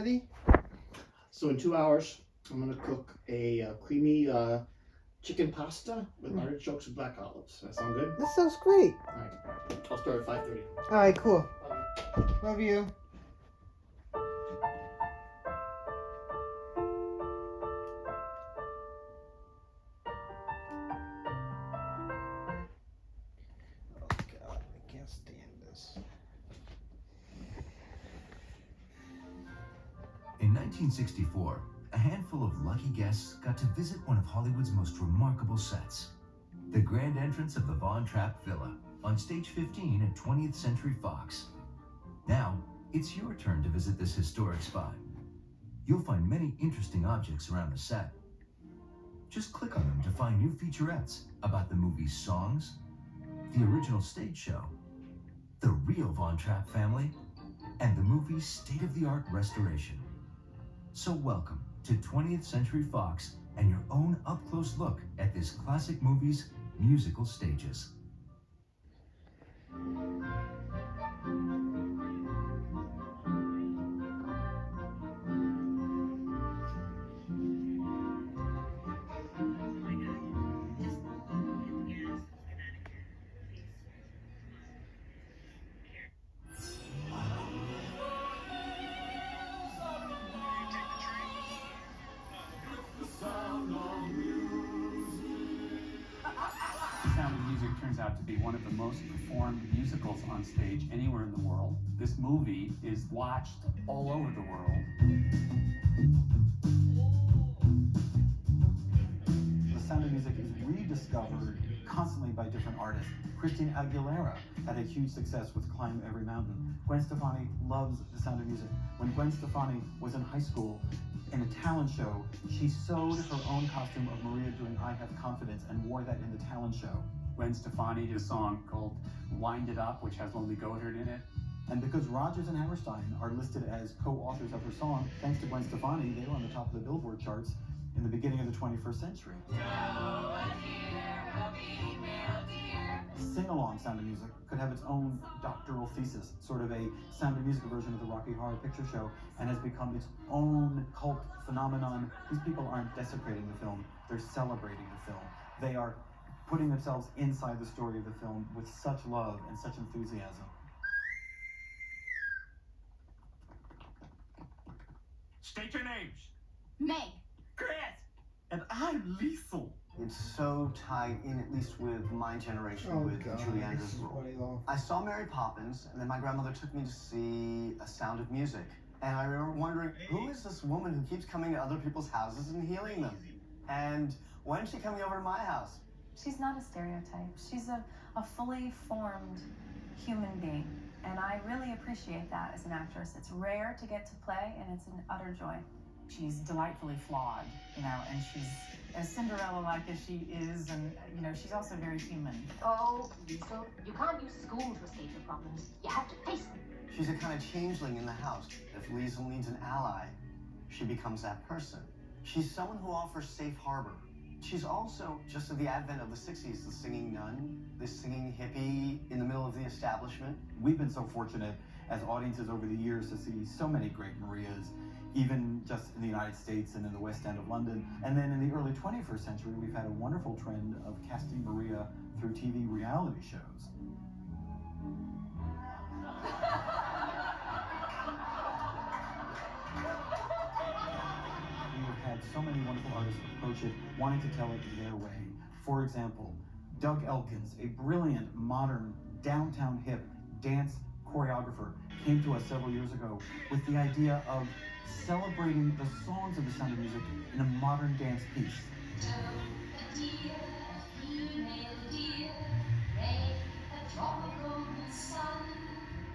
ready? So in 2 hours, I'm gonna cook a creamy chicken pasta with artichokes and black olives. That sound good? That sounds great. All right. I'll start at 5:30. All right, cool. Love you. Oh God, I can't stand this. In 1964, a handful of lucky guests got to visit one of Hollywood's most remarkable sets. The grand entrance of the Von Trapp Villa on stage 15 at 20th Century Fox. Now, it's your turn to visit this historic spot. You'll find many interesting objects around the set. Just click on them to find new featurettes about the movie's songs, the original stage show, the real Von Trapp family, and the movie's state-of-the-art restoration. So welcome to 20th Century Fox and your own up-close look at this classic movie's musical stages. Sound of Music turns out to be one of the most performed musicals on stage anywhere in the world. This movie is watched all over the world. The Sound of Music is rediscovered constantly by different artists. Christina Aguilera had a huge success with Climb Every Mountain. Gwen Stefani loves The Sound of Music. When Gwen Stefani was in high school, in a talent show, she sewed her own costume of Maria doing I Have Confidence and wore that in the talent show. Gwen Stefani did a song called Wind It Up, which has Lonely Goatherd in it. And because Rodgers and Hammerstein are listed as co-authors of her song, thanks to Gwen Stefani, they were on the top of the Billboard charts in the beginning of the 21st century. Sing-along Sound of Music could have its own doctoral thesis, sort of a Sound of Music version of the Rocky Horror Picture Show, and has become its own cult phenomenon. These people aren't desecrating the film, they're celebrating the film. They are putting themselves inside the story of the film with such love and such enthusiasm. State your names. Meg. Chris. And I'm Liesel. It's so tied in, at least with my generation, Oh with God, Julie this Andrews' is role. what I love. I saw Mary Poppins, and then my grandmother took me to see A Sound of Music. And I remember wondering, who is this woman who keeps coming to other people's houses and healing them? And when is she coming over to my house? She's not a stereotype. She's a fully formed human being. And I really appreciate that as an actress. It's rare to get to play, and it's an utter joy. She's delightfully flawed, you know, and she's as Cinderella-like as she is, and, you know, she's also very human. Oh, Liesel, you can't use school to escape your problems. You have to face them. She's a kind of changeling in the house. If Liesel needs an ally, she becomes that person. She's someone who offers safe harbor. She's also just of the advent of the 60s, the singing nun, the singing hippie in the middle of the establishment. We've been so fortunate as audiences over the years to see so many great Marias, even just in the United States and in the West End of London. And then in the early 21st century, we've had a wonderful trend of casting Maria through TV reality shows. We have had so many wonderful artists approach it, wanting to tell it their way. For example, Doug Elkins, a brilliant, modern, downtown hip dance choreographer, came to us several years ago with the idea of celebrating the songs of The Sound of Music in a modern dance piece.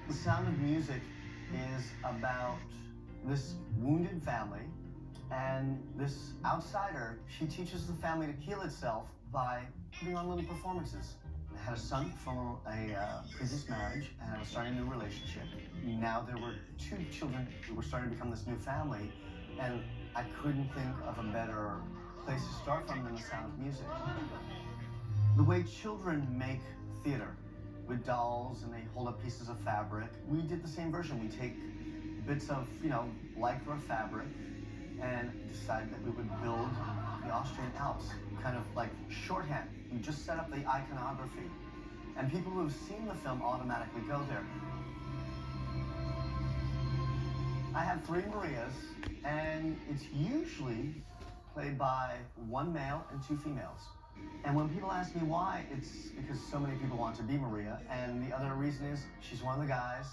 The Sound of Music is about this wounded family and this outsider. She teaches the family to heal itself by putting on little performances. I had a son from a previous marriage, and I was starting a new relationship. Now there were 2 children who were starting to become this new family, and I couldn't think of a better place to start from than The Sound of Music. The way children make theater with dolls and they hold up pieces of fabric, we did the same version. We take bits of, lycra fabric and decided that we would build the Austrian Alps, kind of like shorthand. We just set up the iconography. And people who have seen the film automatically go there. I have 3 Marias, and it's usually played by 1 male and 2 females. And when people ask me why, it's because so many people want to be Maria, and the other reason is she's one of the guys,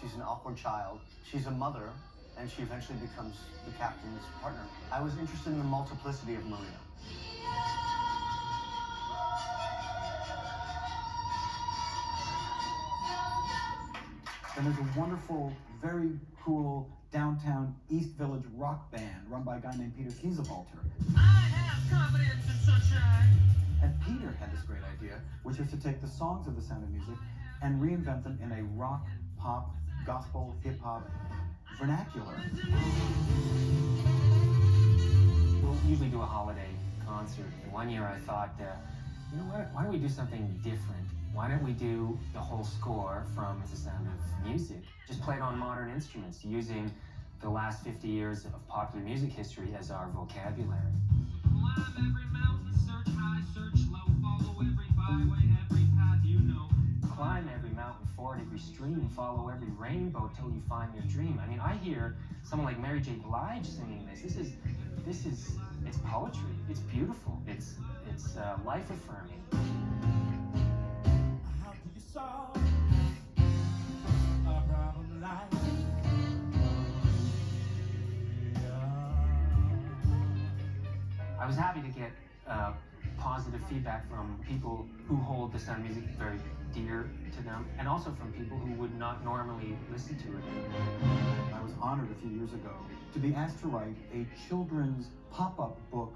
she's an awkward child, she's a mother, and she eventually becomes the captain's partner. I was interested in the multiplicity of Maria. And there's a wonderful, very cool downtown East Village rock band run by a guy named Peter Kiesebalter. I have confidence in sunshine. And Peter had this great idea, which was to take the songs of The Sound of Music and reinvent them in a rock, pop, gospel, hip-hop vernacular. We'll usually do a holiday concert. And one year I thought, you know what, why don't we do something different? Why don't we do the whole score from The Sound of Music? Just play it on modern instruments, using the last 50 years of popular music history as our vocabulary. Climb every mountain, search high, search low, follow every byway, every path you know. Climb every mountain, ford every stream, follow every rainbow till you find your dream. I mean, I hear someone like Mary J. Blige singing this. It's poetry. It's beautiful. It's life affirming. How do you solve a problem like I was happy to get positive feedback from people who hold The Sound of Music very dear to them, and also from people who would not normally listen to it. I was honored a few years ago to be asked to write a children's pop-up book